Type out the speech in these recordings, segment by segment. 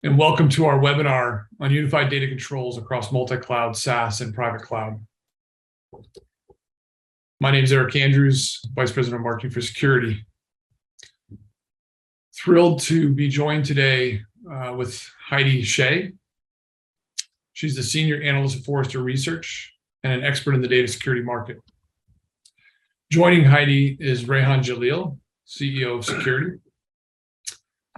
And welcome to our webinar on unified data controls across multi-cloud, SaaS, and private cloud. My name is Eric Andrews, Vice President of Marketing for Securiti. Thrilled to be joined today with Heidi Shey. She's the Senior Analyst at Forrester Research and an expert in the data security market. Joining Heidi is Rehan Jalil, CEO of Securiti.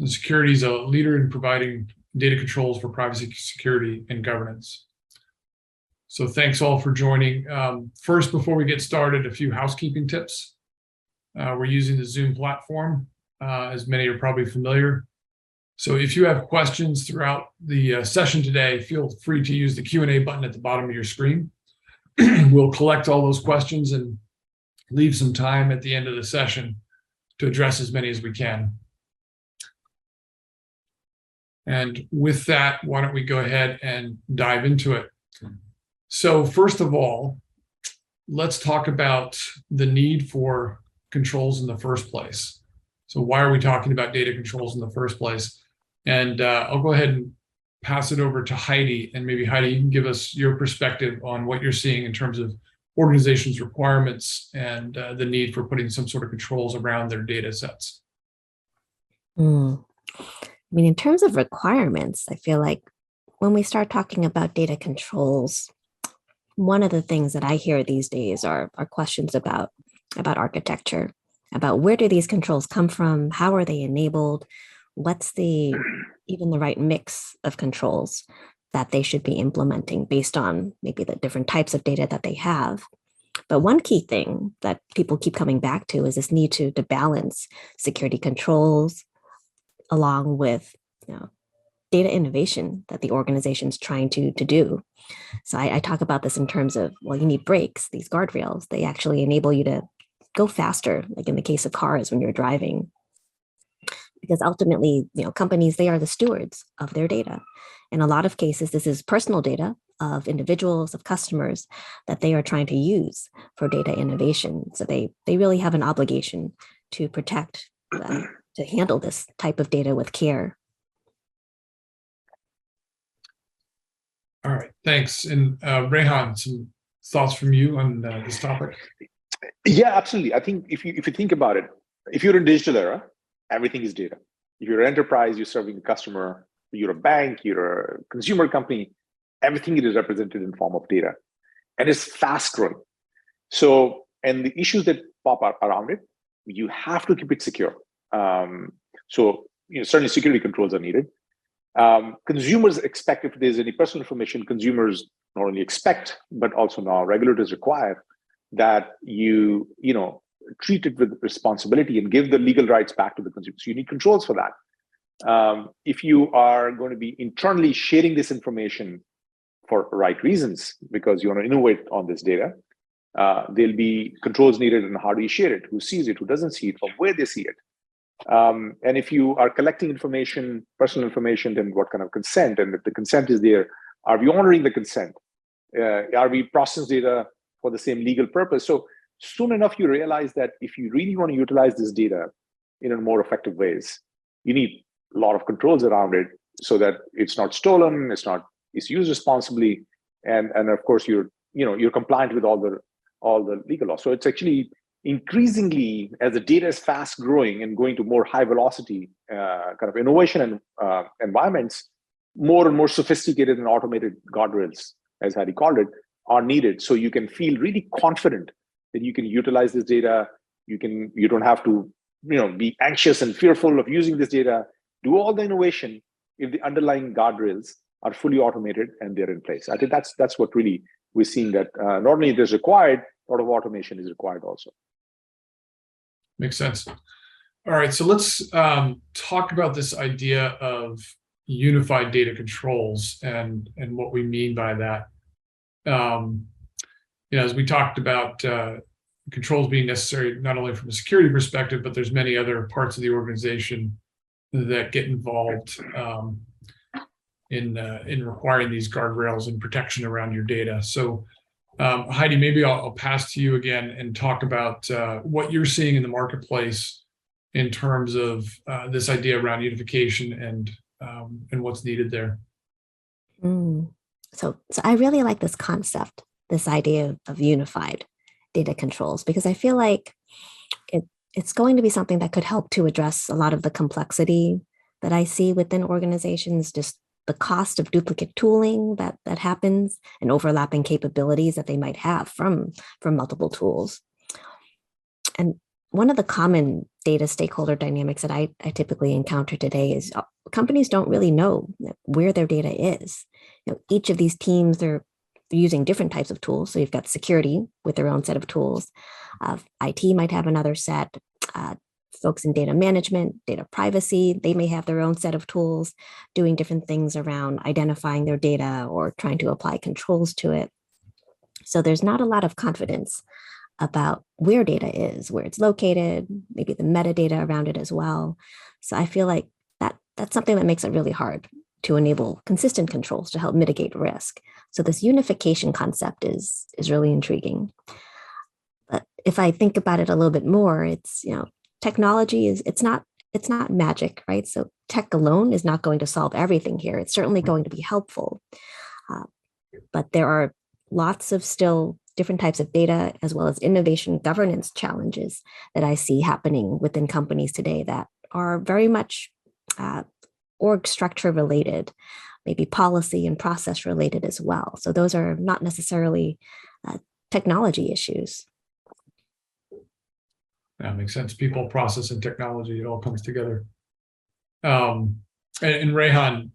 And Securiti is a leader in providing data controls for privacy, security, and governance. So thanks all for joining. First, before we get started, a few housekeeping tips. We're using the Zoom platform, as many are probably familiar. So if you have questions throughout the session today, feel free to use the Q&A button at the bottom of your screen. We'll collect all those questions and leave some time at the end of the session to address as many as we can. And with that, why don't we go ahead and dive into it. So first of all, let's talk about the need for controls in the first place. So why are we talking about data controls in the first place? And I'll go ahead and pass it over to Heidi. And maybe Heidi, you can give us your perspective on what you're seeing in terms of organizations' requirements and the need for putting some sort of controls around their data sets. I mean, in terms of requirements, I feel like when we start talking about data controls, one of the things that I hear these days are questions about architecture, about where do these controls come from? How are they enabled? What's even the right mix of controls that they should be implementing based on maybe the different types of data that they have? But one key thing that people keep coming back to is this need to balance security controls along with data innovation that the organization's trying to do. So I talk about this in terms of, well, you need brakes, these guardrails. They actually enable you to go faster, like in the case of cars when you're driving. Because ultimately, companies, they are the stewards of their data. In a lot of cases, this is personal data of individuals, of customers that they are trying to use for data innovation. So they really have an obligation to protect to handle this type of data with care. All right, thanks. And Rehan, some thoughts from you on this topic? Yeah, absolutely. I think if you think about it, if you're in digital era, everything is data. If you're an enterprise, you're serving a customer, you're a bank, you're a consumer company, everything is represented in form of data. And it's fast growing. So, and the issues that pop up around it, you have to keep it secure. So certainly security controls are needed. Consumers expect, if there's any personal information, consumers not only expect, but also now regulators require that you treat it with responsibility and give the legal rights back to the consumer. So you need controls for that. If you are going to be internally sharing this information for right reasons, because you want to innovate on this data, there'll be controls needed on how do you share it, who sees it, who doesn't see it, or where they see it. And if you are collecting information, personal information, then what kind of consent? And if the consent is there, are we honoring the consent? Are we processing data for the same legal purpose? So soon enough, you realize that if you really want to utilize this data in a more effective ways, you need a lot of controls around it so that it's not stolen, it's used responsibly, and of course you're compliant with all the legal laws. So it's actually increasingly, as the data is fast growing and going to more high velocity kind of innovation and environments, more and more sophisticated and automated guardrails, as Heidi called it, are needed. So you can feel really confident that you can utilize this data. You don't have to be anxious and fearful of using this data. Do all the innovation if the underlying guardrails are fully automated and they're in place. I think that's what really we're seeing, that not only it is required, a lot of automation is required also. Makes sense. All right, so let's talk about this idea of unified data controls and what we mean by that. As we talked about controls being necessary not only from a security perspective, but there's many other parts of the organization that get involved in requiring these guardrails and protection around your data. So Heidi, maybe I'll pass to you again and talk about what you're seeing in the marketplace in terms of this idea around unification and and what's needed there. So I really like this concept, this idea of unified data controls, because I feel like it's going to be something that could help to address a lot of the complexity that I see within organizations, just the cost of duplicate tooling that happens and overlapping capabilities that they might have from multiple tools. And one of the common data stakeholder dynamics that I typically encounter today is companies don't really know where their data is. Each of these teams, they're using different types of tools. So you've got security with their own set of tools. IT might have another set. Folks in data management, data privacy, they may have their own set of tools doing different things around identifying their data or trying to apply controls to it. So there's not a lot of confidence about where data is, where it's located, maybe the metadata around it as well. So I feel like that's something that makes it really hard to enable consistent controls to help mitigate risk. So this unification concept is really intriguing. But if I think about it a little bit more, it's, technology it's not magic, right? So tech alone is not going to solve everything here. It's certainly going to be helpful. But there are lots of still different types of data, as well as innovation governance challenges that I see happening within companies today that are very much org structure related, maybe policy and process related as well. So those are not necessarily technology issues. That makes sense. People, process, and technology, it all comes together. And Rehan,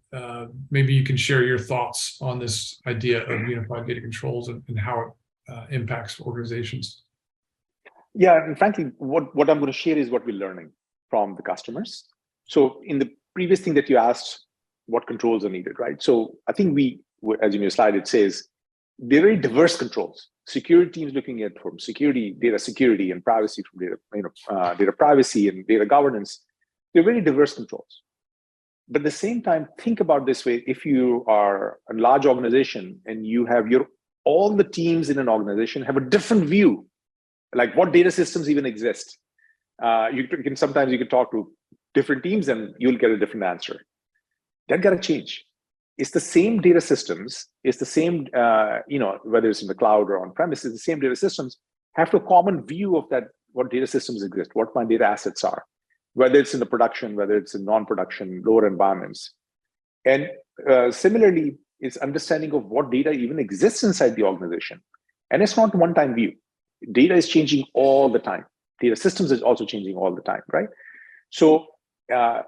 maybe you can share your thoughts on this idea of unified data controls and how it impacts organizations. Yeah, and frankly, what I'm going to share is what we're learning from the customers. So in the previous thing that you asked, what controls are needed, right? So I think as in your slide, it says they're very diverse controls. Security teams looking at from security, data security, and privacy from data privacy and data governance. They're very diverse controls. But at the same time, think about this way: if you are a large organization and you have all the teams in an organization have a different view, like what data systems even exist. Sometimes you can talk to different teams and you'll get a different answer. That got to change. It's the same data systems. It's the same, whether it's in the cloud or on premises, the same data systems have a common view of that, what data systems exist, what my data assets are, whether it's in the production, whether it's in non-production, lower environments. And similarly, it's understanding of what data even exists inside the organization. And it's not one-time view. Data is changing all the time. Data systems is also changing all the time, right? So I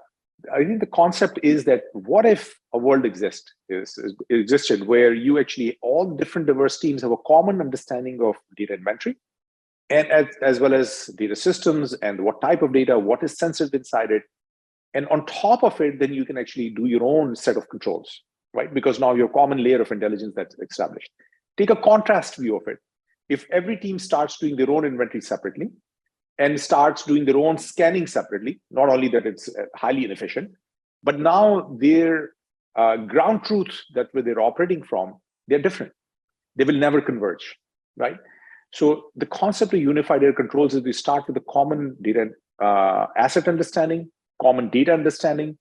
think the concept is that what if a world existed where you actually, all different diverse teams have a common understanding of data inventory, and as well as data systems and what type of data, what is sensitive inside it. And on top of it, then you can actually do your own set of controls, right? Because now your common layer of intelligence that's established. Take a contrast view of it. If every team starts doing their own inventory separately and starts doing their own scanning separately, not only that it's highly inefficient, but now their ground truth that where they're operating from, they're different. They will never converge, right? So the concept of unified data controls is we start with a common data asset understanding, common data understanding,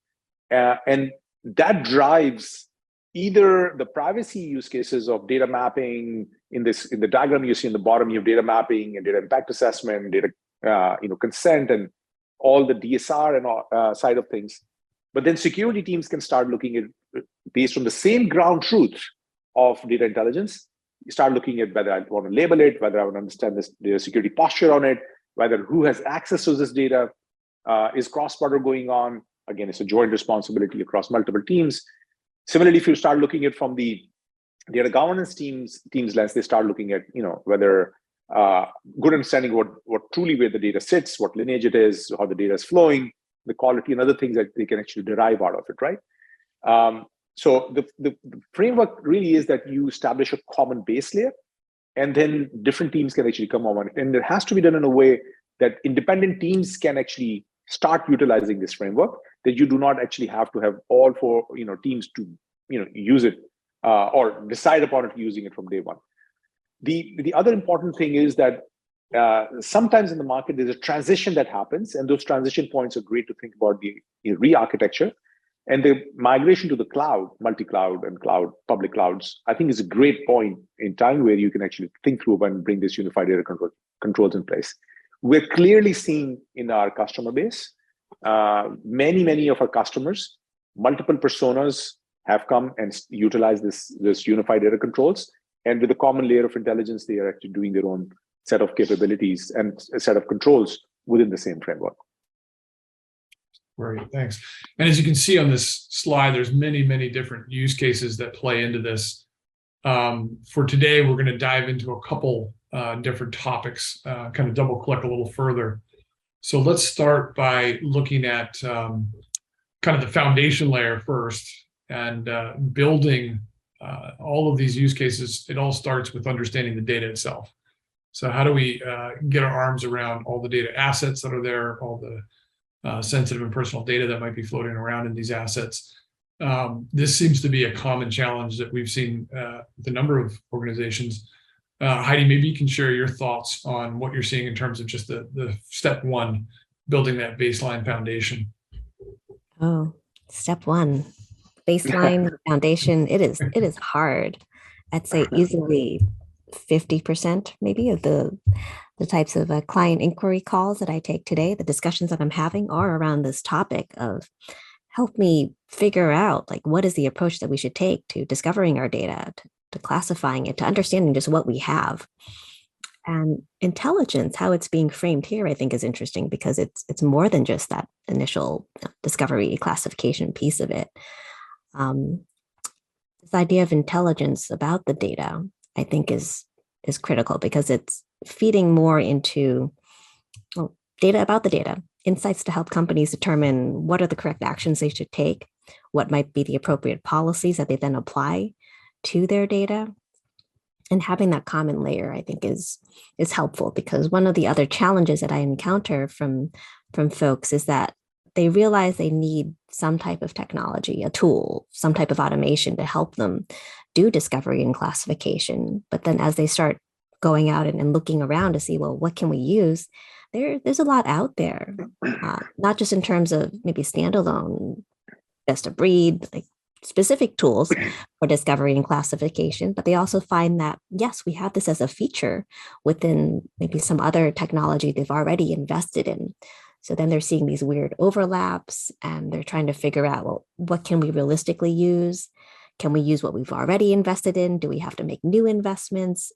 and that drives either the privacy use cases of data mapping. In the diagram you see in the bottom, you have data mapping and data impact assessment, data consent, and all the DSR and side of things. But then security teams can start looking at, based on the same ground truth of data intelligence, you start looking at whether I want to label it, whether I want to understand this data security posture on it, whether who has access to this data, is cross-border going on. Again, it's a joint responsibility across multiple teams. Similarly, if you start looking at from the data governance teams lens, they start looking at whether good understanding what truly where the data sits, what lineage it is, how the data is flowing, the quality, and other things that they can actually derive out of it, right? So the framework really is that you establish a common base layer, and then different teams can actually come on it. And it has to be done in a way that independent teams can actually start utilizing this framework, that you do not actually have to have all four teams to use it or decide upon it using it from day one. The other important thing is that sometimes in the market there's a transition that happens, and those transition points are great to think about the re-architecture. And the migration to the cloud, multi-cloud and cloud, public clouds, I think is a great point in time where you can actually think through and bring this unified data controls in place. We're clearly seeing in our customer base, many of our customers, multiple personas have come and utilized this unified data controls. And with a common layer of intelligence, they are actually doing their own set of capabilities and a set of controls within the same framework. Great, thanks. And as you can see on this slide, there's many different use cases that play into this. For today, we're going to dive into a couple different topics, kind of double click a little further. So let's start by looking at kind of the foundation layer first, and building all of these use cases. It all starts with understanding the data itself. So how do we get our arms around all the data assets that are there, all the sensitive and personal data that might be floating around in these assets? This seems to be a common challenge that we've seen with a number of organizations. Heidi, maybe you can share your thoughts on what you're seeing in terms of just the step one, building that baseline foundation. Oh, step one, baseline foundation. It is hard. I'd say easily 50% maybe of the types of client inquiry calls that I take today, the discussions that I'm having are around this topic of help me figure out like what is the approach that we should take to discovering our data, to classifying it, to understanding just what we have. And intelligence, how it's being framed here, I think is interesting because it's more than just that initial discovery classification piece of it. This idea of intelligence about the data, I think is critical because it's feeding more into data about the data, insights to help companies determine what are the correct actions they should take, what might be the appropriate policies that they then apply to their data. And having that common layer, I think, is helpful because one of the other challenges that I encounter from folks is that they realize they need some type of technology, a tool, some type of automation to help them do discovery and classification. But then as they start going out and looking around to see, well, what can we use? There's a lot out there, not just in terms of maybe standalone, best of breed, like specific tools for discovery and classification, but they also find that, yes, we have this as a feature within maybe some other technology they've already invested in. So then they're seeing these weird overlaps and they're trying to figure out, well, what can we realistically use? Can we use what we've already invested in? Do we have to make new investments?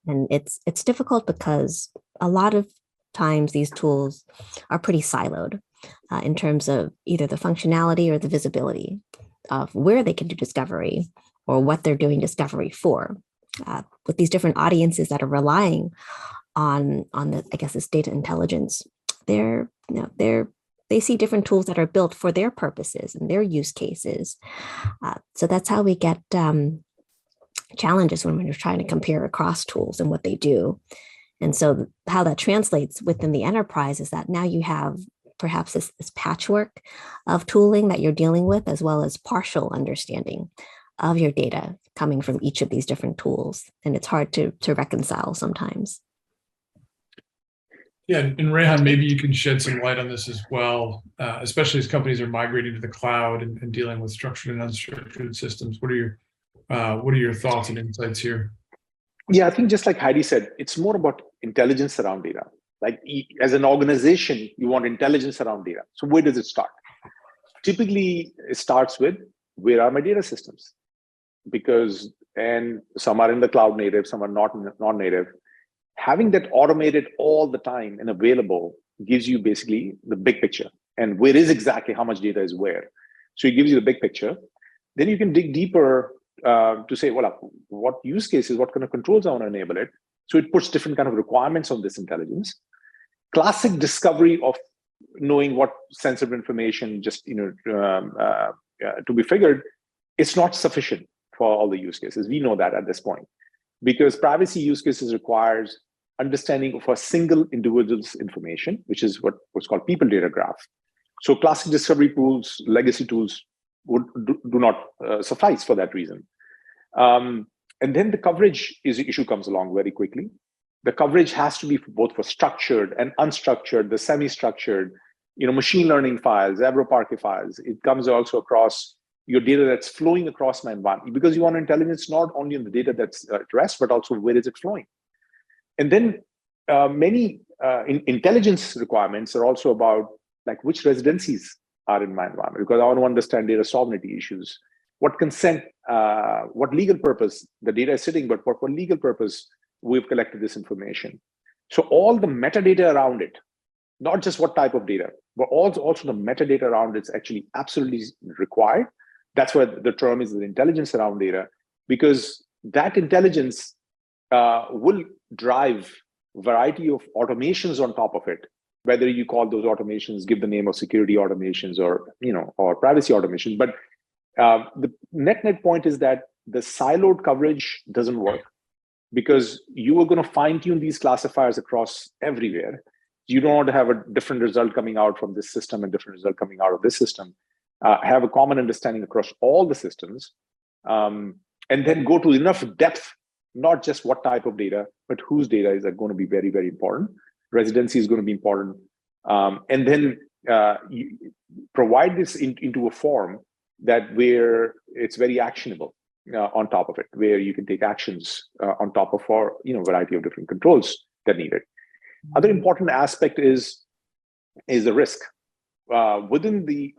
And it's difficult because a lot of times these tools are pretty siloed in terms of either the functionality or the visibility of where they can do discovery or what they're doing discovery for. With these different audiences that are relying on the, I guess, this data intelligence, they see different tools that are built for their purposes and their use cases. So that's how we get challenges when we're trying to compare across tools and what they do. And so how that translates within the enterprise is that now you have perhaps this patchwork of tooling that you're dealing with, as well as partial understanding of your data coming from each of these different tools. And it's hard to reconcile sometimes. Yeah, and Rehan, maybe you can shed some light on this as well, especially as companies are migrating to the cloud and dealing with structured and unstructured systems. What are your thoughts and insights here? Yeah, I think just like Heidi said, it's more about intelligence around data. Like as an organization, you want intelligence around data. So where does it start? Typically, it starts with, where are my data systems? And some are in the cloud native, some are not native. Having that automated all the time and available gives you basically the big picture and where is exactly how much data is where. So it gives you the big picture. Then you can dig deeper to say, well, what use cases, what kind of controls I want to enable it. So it puts different kind of requirements on this intelligence. Classic discovery of knowing what sensitive information just to be figured, it's not sufficient for all the use cases. We know that at this point, because privacy use cases requires understanding of a single individual's information, which is what's called people data graph. So classic discovery tools, legacy tools do not suffice for that reason. And then the coverage issue comes along very quickly. The coverage has to be both for structured and unstructured, the semi-structured, machine learning files, AbroParquet files. It comes also across your data that's flowing across my environment, because you want intelligence not only on the data that's at rest, but also where is it flowing. And then many intelligence requirements are also about like which residencies are in my environment, because I want to understand data sovereignty issues, what consent, what legal purpose the data is sitting, but for what legal purpose we've collected this information. So all the metadata around it, not just what type of data, but also the metadata around it's actually absolutely required. That's why the term is the intelligence around data, because that intelligence will drive a variety of automations on top of it, whether you call those automations, give the name of security automations or privacy automations. But the net point is that the siloed coverage doesn't work, because you are going to fine tune these classifiers across everywhere. You don't want to have a different result coming out from this system and different result coming out of this system. Have a common understanding across all the systems, and then go to enough depth, not just what type of data, but whose data is going to be very, very important. Residency is going to be important. And then you provide this into a form that where it's very actionable on top of it, where you can take actions on top of a variety of different controls that need it. Other important aspect is the risk. Within the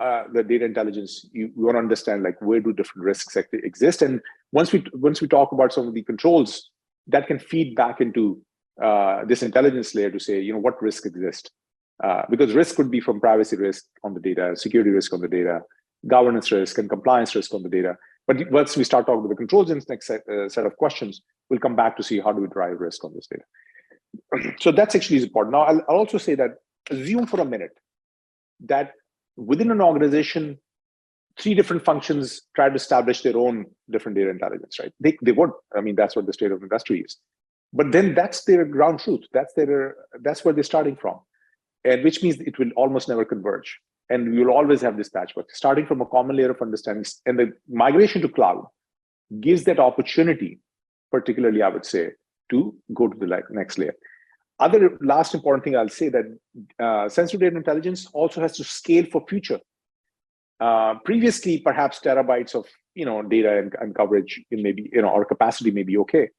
data intelligence, you want to understand like where do different risks exist, and once we talk about some of the controls that can feed back into this intelligence layer to say what risk exists, because risk could be from privacy risk on the data, security risk on the data, governance risk, and compliance risk on the data. But once we start talking about the controls in the next set of questions, we'll come back to see how do we drive risk on this data. So that's actually important. Now I'll also say that assume for a minute that within an organization, 3 different functions try to establish their own different data intelligence, right? They would. I mean, that's what the state of industry is. But then that's their ground truth. That's where they're starting from, and which means it will almost never converge. And we will always have this patchwork, starting from a common layer of understanding. And the migration to cloud gives that opportunity, particularly, I would say, to go to the next layer. Other last important thing I'll say that sensitive data intelligence also has to scale for future. Previously, perhaps terabytes of data and coverage in maybe or capacity may be okay.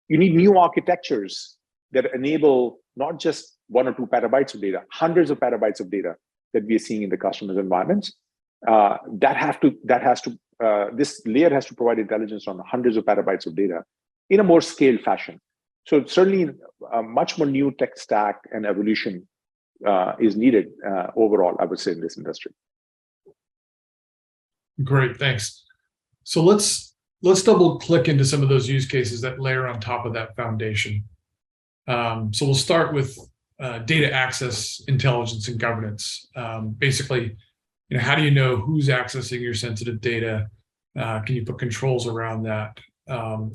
You need new architectures that enable not just 1 or 2 petabytes of data, hundreds of petabytes of data that we are seeing in the customer's environments. This layer has to provide intelligence on hundreds of petabytes of data in a more scaled fashion. So certainly much more new tech stack and evolution is needed overall, I would say, in this industry. Great, thanks. So let's double click into some of those use cases that layer on top of that foundation. So we'll start with data access, intelligence, and governance. Basically, how do you know who's accessing your sensitive data? Can you put controls around that?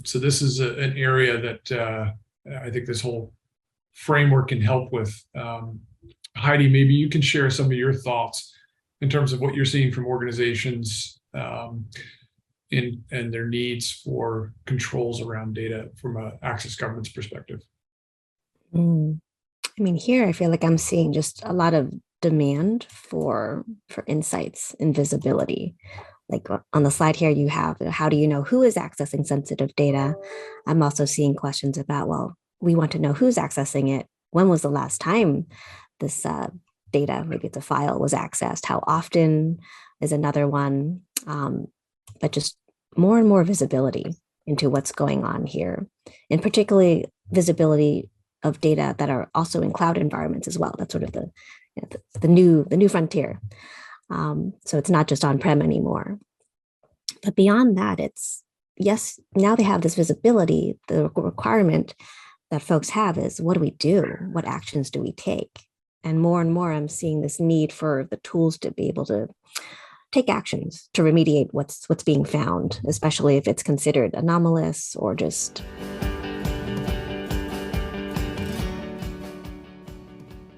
So this is an area that I think this whole framework can help with. Heidi, maybe you can share some of your thoughts in terms of what you're seeing from organizations and their needs for controls around data from an access governance perspective. I mean, here I feel like I'm seeing just a lot of demand for insights and visibility. Like on the slide here, you have, how do you know who is accessing sensitive data? I'm also seeing questions about, well, we want to know who's accessing it. When was the last time this data, maybe it's a file, was accessed? How often is another one? But just more and more visibility into what's going on here, and particularly visibility of data that are also in cloud environments as well. That's sort of the new frontier. So it's not just on-prem anymore. But beyond that, it's, yes, now they have this visibility. The requirement that folks have is, what do we do? What actions do we take? And more I'm seeing this need for the tools to be able to take actions to remediate what's being found, especially if it's considered anomalous or just